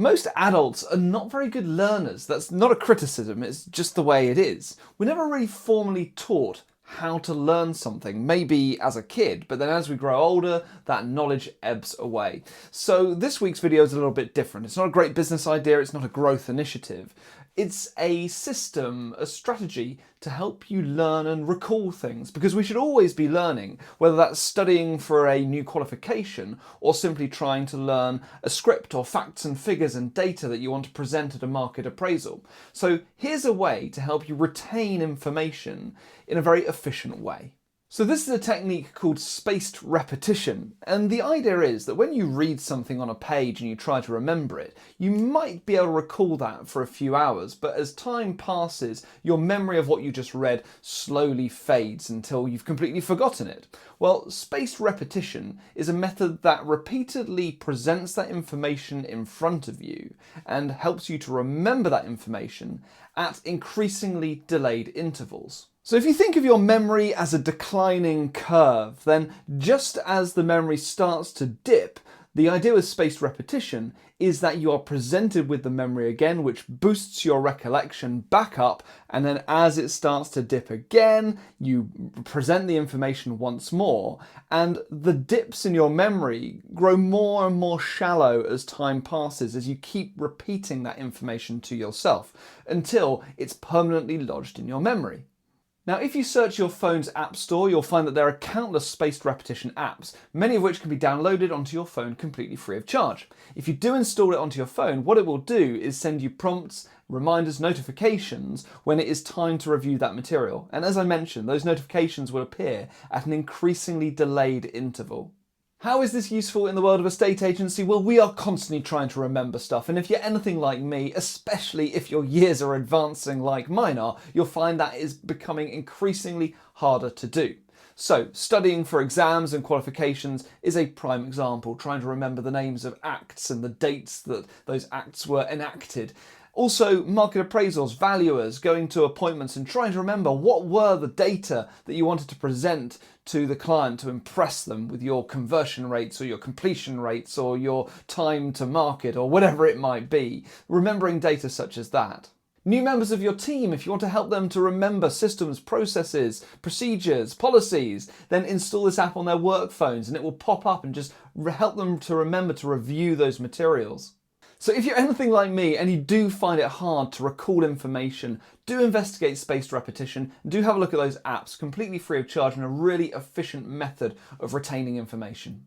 Most adults are not very good learners. That's not a criticism, it's just the way it is. We're never really formally taught how to learn something, maybe as a kid, but then as we grow older, that knowledge ebbs away. So this week's video is a little bit different. It's not a great business idea, it's not a growth initiative. It's a system, a strategy to help you learn and recall things, because we should always be learning, whether that's studying for a new qualification or simply trying to learn a script or facts and figures and data that you want to present at a market appraisal. So here's a way to help you retain information in a very efficient way. So this is a technique called spaced repetition, and the idea is that when you read something on a page and you try to remember it, you might be able to recall that for a few hours, but as time passes, your memory of what you just read slowly fades until you've completely forgotten it. Well, spaced repetition is a method that repeatedly presents that information in front of you and helps you to remember that information at increasingly delayed intervals. So if you think of your memory as a declining curve, then just as the memory starts to dip, the idea with spaced repetition is that you are presented with the memory again, which boosts your recollection back up, and then as it starts to dip again, you present the information once more, and the dips in your memory grow more and more shallow as time passes, as you keep repeating that information to yourself, until it's permanently lodged in your memory. Now, if you search your phone's app store, you'll find that there are countless spaced repetition apps, many of which can be downloaded onto your phone completely free of charge. If you do install it onto your phone, what it will do is send you prompts, reminders, notifications when it is time to review that material. And as I mentioned, those notifications will appear at an increasingly delayed interval. How is this useful in the world of a state agency? Well, we are constantly trying to remember stuff, and if you're anything like me, especially if your years are advancing like mine are, you'll find that is becoming increasingly harder to do. So, studying for exams and qualifications is a prime example, trying to remember the names of acts and the dates that those acts were enacted. Also, market appraisals, valuers, going to appointments and trying to remember what were the data that you wanted to present to the client to impress them with your conversion rates or your completion rates or your time to market or whatever it might be. Remembering data such as that. New members of your team, if you want to help them to remember systems, processes, procedures, policies, then install this app on their work phones and it will pop up and just help them to remember to review those materials. So if you're anything like me and you do find it hard to recall information, do investigate spaced repetition, and do have a look at those apps completely free of charge and a really efficient method of retaining information.